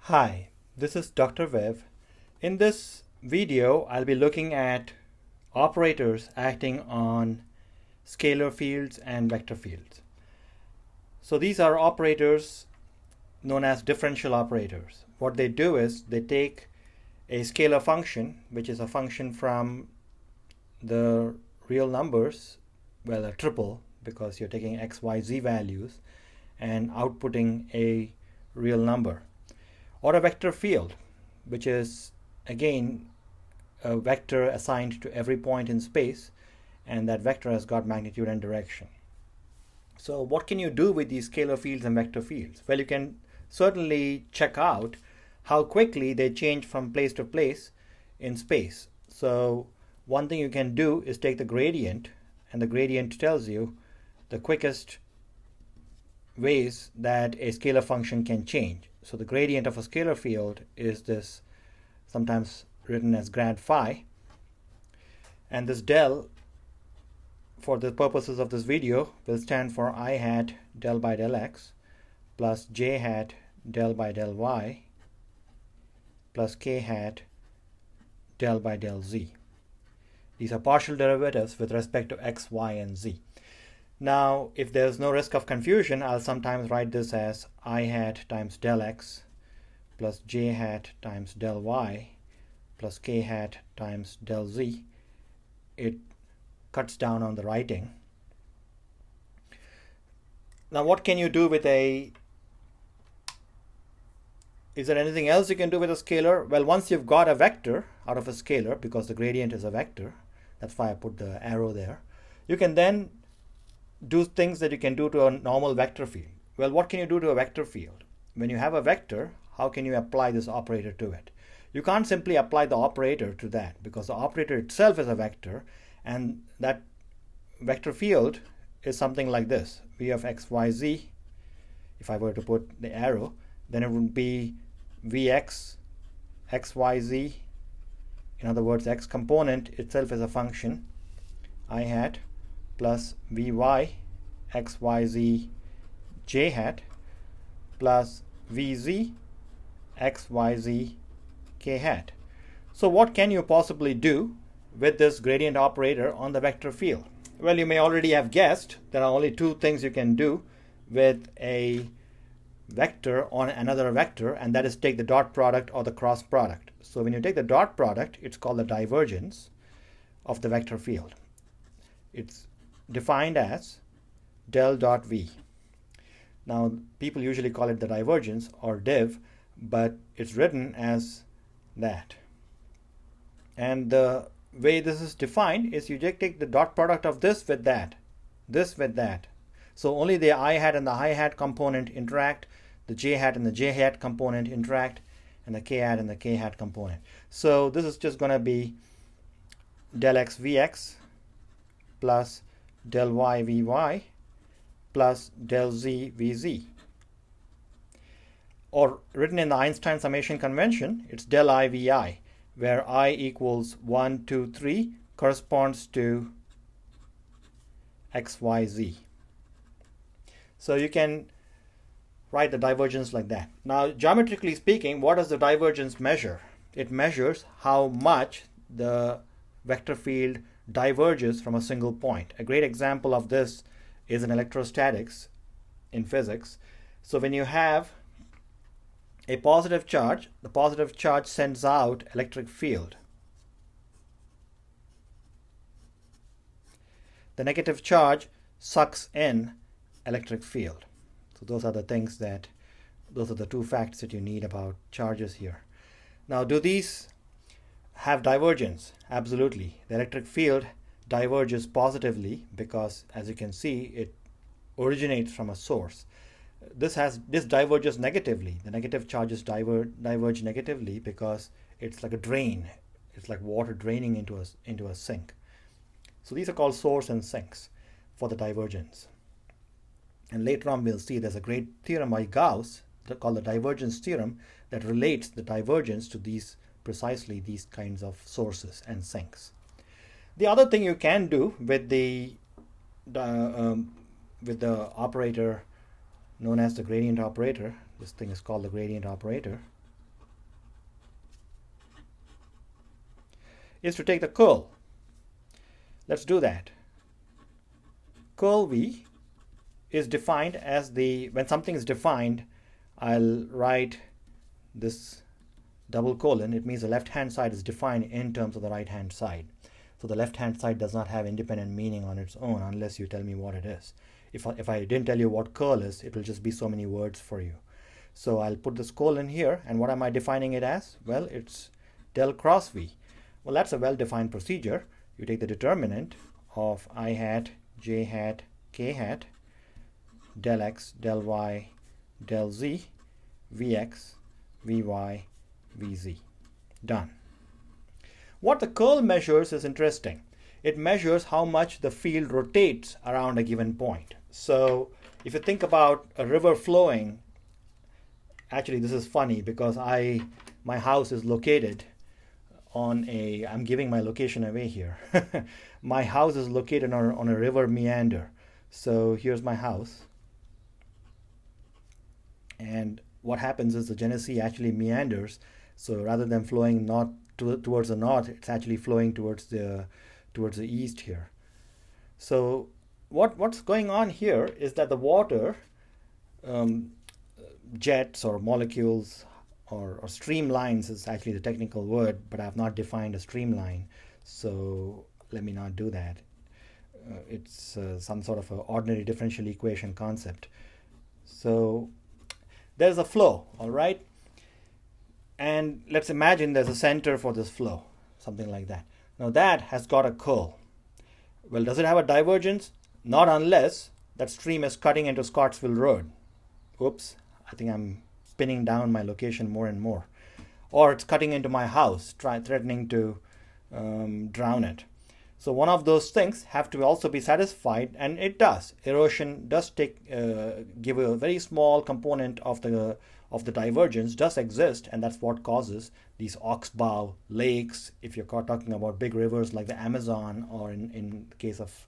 Hi, this is Dr. Viv. In this video, I'll be looking at operators acting on scalar fields and vector fields. So these are operators known as differential operators. What they do is they take a scalar function, which is a function from the real numbers, well, a triple, because you're taking x, y, z values and outputting a real number. Or a vector field, which is again a vector assigned to every point in space, and that vector has got magnitude and direction. So what can you do with these scalar fields and vector fields? Well, you can certainly check out how quickly they change from place to place in space. So one thing you can do is take the gradient, and the gradient tells you the quickest ways that a scalar function can change. So the gradient of a scalar field is this, sometimes written as grad phi, and this del, for the purposes of this video, will stand for I hat del by del x plus j hat del by del y plus k hat del by del z. These are partial derivatives with respect to x, y, and z. Now, if there's no risk of confusion, I'll sometimes write this as I hat times del x plus j hat times del y plus k hat times del z. It cuts down on the writing. Now, what can you do with is there anything else you can do with a scalar? Well, once you've got a vector out of a scalar, because the gradient is a vector, that's why I put the arrow there, you can then do things that you can do to a normal vector field. Well, what can you do to a vector field? When you have a vector, how can you apply this operator to it? You can't simply apply the operator to that, because the operator itself is a vector, and that vector field is something like this. V of x, y, z, if I were to put the arrow, then it would be Vx, x, y, z. In other words, x component itself is a function, I hat, plus Vy, x, y, z, j hat, plus Vz, x, y, z, k hat. So what can you possibly do with this gradient operator on the vector field? Well, you may already have guessed there are only two things you can do with a vector on another vector, and that is take the dot product or the cross product. So when you take the dot product, it's called the divergence of the vector field. It's defined as del dot v. Now, people usually call it the divergence or div, but it's written as that. And the way this is defined is you just take the dot product of this with that, this with that. So only the I hat and the I hat component interact, the j hat and the j hat component interact, and the k hat and the k hat component. So this is just going to be del x vx plus del y vy plus del z vz. Or written in the Einstein summation convention, it's del I vi, where I equals 1, 2, 3 corresponds to x, y, z. So you can write the divergence like that. Now, geometrically speaking, what does the divergence measure? It measures how much the vector field diverges from a single point. A great example of this is in electrostatics in physics. So when you have a positive charge, the positive charge sends out electric field. The negative charge sucks in electric field. So those are the two facts that you need about charges here. Now, do these have divergence? Absolutely. The electric field diverges positively because, as you can see, it originates from a source. This diverges negatively. The negative charges diverge negatively because it's like a drain. It's like water draining into a sink. So these are called source and sinks for the divergence. And later on we'll see there's a great theorem by Gauss called the divergence theorem that relates the divergence to precisely these kinds of sources and sinks. The other thing you can do with the operator known as the gradient operator, this thing is called the gradient operator, is to take the curl. Let's do that. Curl V is defined as when something is defined, I'll write this double colon. It means the left hand side is defined in terms of the right hand side. So the left hand side does not have independent meaning on its own unless you tell me what it is. If I didn't tell you what curl is, it will just be so many words for you. So I'll put this colon here, and what am I defining it as? Well, it's del cross V. Well, that's a well-defined procedure. You take the determinant of I hat, j hat, k hat, del x, del y, del z, vx, vy, vz. Done. What the curl measures is interesting. It measures how much the field rotates around a given point. So if you think about a river flowing, actually this is funny because my house is located on I'm giving my location away here. My house is located on a river meander. So here's my house. And what happens is the Genesee actually meanders. So rather than flowing towards the north, it's actually flowing towards the east here. So what's going on here is that the water jets or molecules or streamlines is actually the technical word, but I have not defined a streamline, so let me not do that. It's some sort of an ordinary differential equation concept. So there's a flow, all right? And let's imagine there's a center for this flow, something like that. Now that has got a curl. Well, does it have a divergence? Not unless that stream is cutting into Scottsville Road. Oops, I think I'm pinning down my location more and more. Or it's cutting into my house, threatening to drown it. So one of those things have to also be satisfied, and it does. Erosion does give a very small component of the divergence does exist, and that's what causes these oxbow lakes. If you're talking about big rivers like the Amazon, or in the case of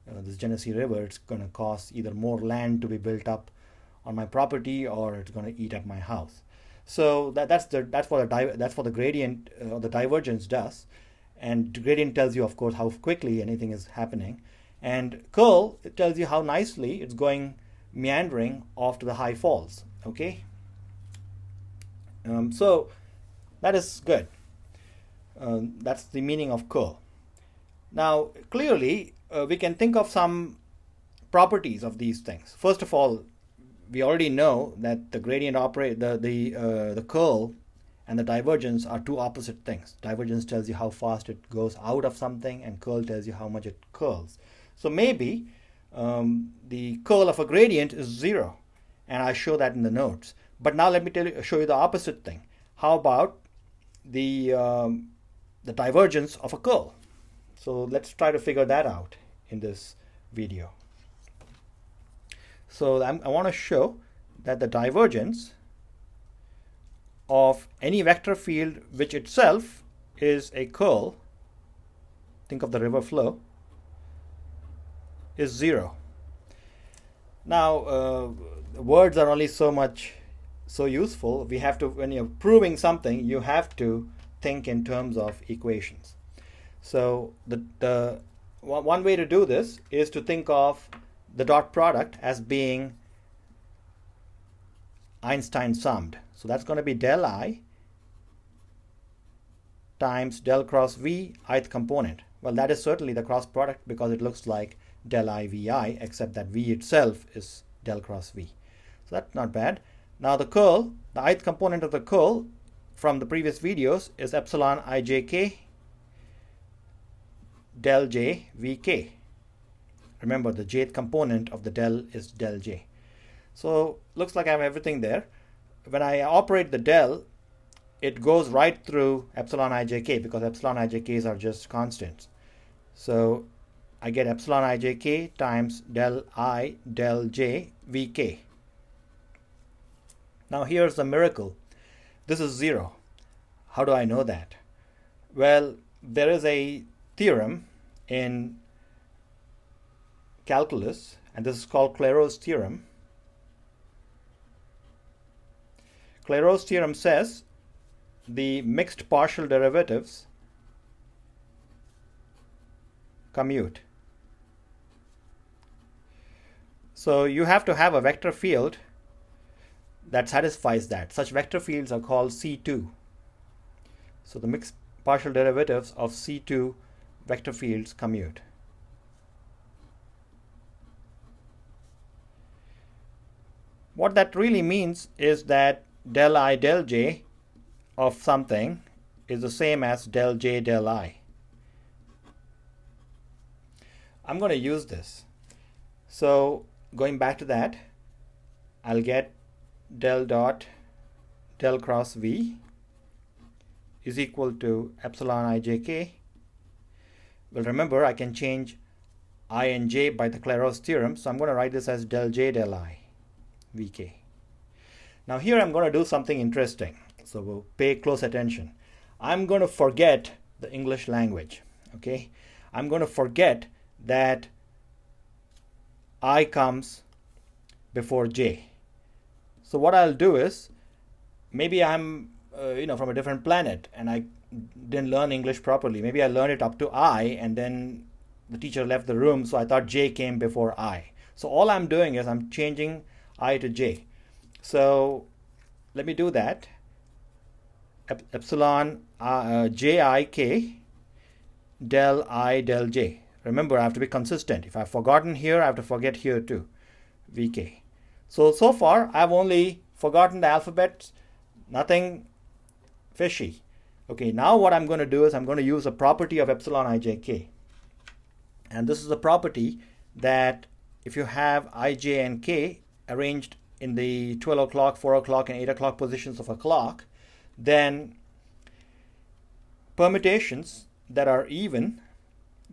this Genesee River, it's going to cause either more land to be built up on my property, or it's going to eat up my house. So that's what the gradient or the divergence does. And the gradient tells you, of course, how quickly anything is happening. And curl, it tells you how nicely it's going meandering off to the high falls. Okay. So that is good. That's the meaning of curl. Now, clearly, we can think of some properties of these things. First of all, we already know that the gradient the curl and the divergence are two opposite things. Divergence tells you how fast it goes out of something, and curl tells you how much it curls. So maybe the curl of a gradient is 0, and I show that in the notes. But now let me show you the opposite thing. How about the divergence of a curl? So let's try to figure that out in this video. So I want to show that the divergence of any vector field which itself is a curl, think of the river flow, is 0. Now words are only so useful. We have to, when you're proving something, you have to think in terms of equations. So the one way to do this is to think of the dot product as being Einstein summed. So that's going to be del I times del cross V, ith component. Well, that is certainly the cross product because it looks like del I Vi, except that V itself is del cross V. So that's not bad. Now the curl, the ith component of the curl from the previous videos is epsilon ijk del j vk. Remember, the jth component of the del is del j. So looks like I have everything there. When I operate the del, it goes right through epsilon ijk because epsilon ijk's are just constants. So I get epsilon ijk times del I del j vk. Now here's the miracle. This is 0. How do I know that? Well, there is a theorem in calculus, and this is called kleros theorem. Kleros theorem says the mixed partial derivatives commute. So you have to have a vector field that satisfies that. Such vector fields are called C2. So the mixed partial derivatives of C2 vector fields commute. What that really means is that del I del j of something is the same as del j del I. I'm going to use this. So going back to that, I'll get del dot del cross V is equal to epsilon ijk. Well, remember, I can change I and j by the kleros theorem, so I'm going to write this as del j del I vk. Now here I'm going to do something interesting, so we'll pay close attention. I'm going to forget the English language, okay? I'm going to forget that I comes before j. So what I'll do is, maybe I'm from a different planet and I didn't learn English properly. Maybe I learned it up to I and then the teacher left the room, so I thought j came before I. So all I'm doing is I'm changing I to j. So let me do that. Epsilon jik del I del j. Remember, I have to be consistent. If I've forgotten here, I have to forget here too. Vk. So far, I've only forgotten the alphabets, nothing fishy. Okay, now what I'm going to do is I'm going to use a property of epsilon ijk. And this is a property that if you have ij and k arranged in the 12 o'clock, 4 o'clock, and 8 o'clock positions of a clock, then permutations that are even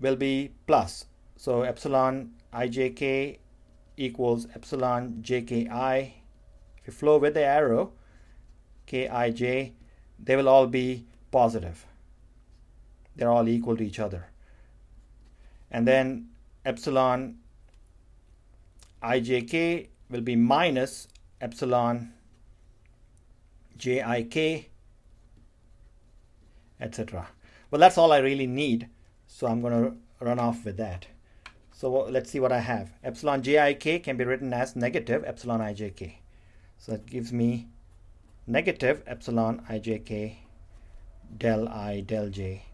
will be plus. So epsilon ijk equals epsilon jki. If you flow with the arrow, kij, they will all be positive. They're all equal to each other. And then epsilon ijk will be minus epsilon jik, etc. Well, that's all I really need, so I'm going to run off with that. So let's see what I have. Epsilon jik can be written as negative epsilon ijk. So that gives me negative epsilon ijk del I del j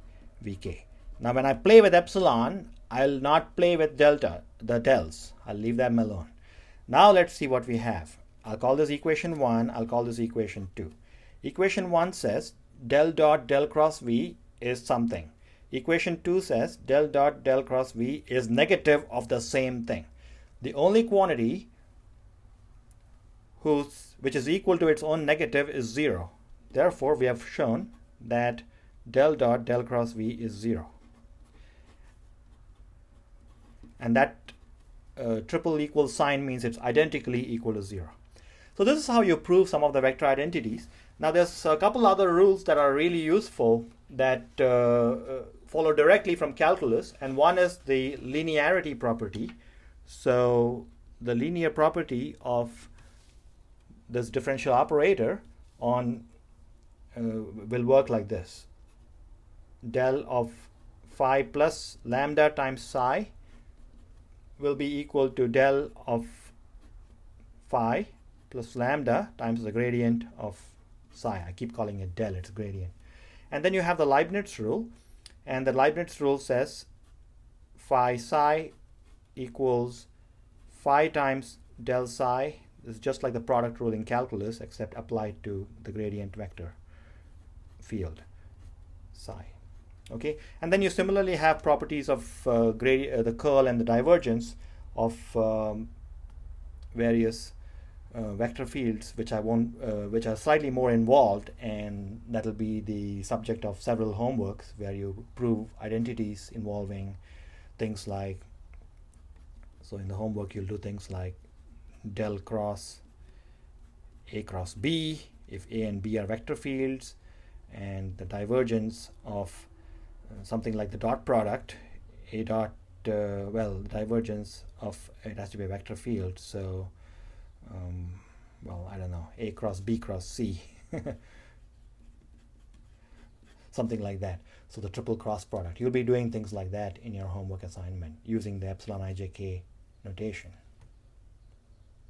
vk. Now when I play with epsilon, I'll not play with delta, the dels. I'll leave them alone. Now let's see what we have. I'll call this equation 1. I'll call this equation 2. Equation 1 says del dot del cross v is something. Equation 2 says del dot del cross v is negative of the same thing. The only quantity which is equal to its own negative is 0. Therefore, we have shown that del dot del cross v is 0. And that triple equal sign means it's identically equal to 0. So this is how you prove some of the vector identities. Now there's a couple other rules that are really useful that follow directly from calculus, and one is the linearity property. So the linear property of this differential operator on will work like this. Del of phi plus lambda times psi will be equal to del of phi plus lambda times the gradient of psi. I keep calling it del, it's gradient. And then you have the Leibniz rule, and the Leibniz rule says phi psi equals phi times del psi. This is just like the product rule in calculus, except applied to the gradient vector field psi. Okay, and then you similarly have properties of the curl and the divergence of various vector fields, which which are slightly more involved, and that'll be the subject of several homeworks where you prove identities involving things like. So in the homework, you'll do things like del cross A cross B if A and B are vector fields, and the divergence of something like the dot product, A dot, the divergence of it has to be a vector field. So, well, I don't know, A cross B cross C. something like that. So the triple cross product. You'll be doing things like that in your homework assignment using the epsilon ijk notation.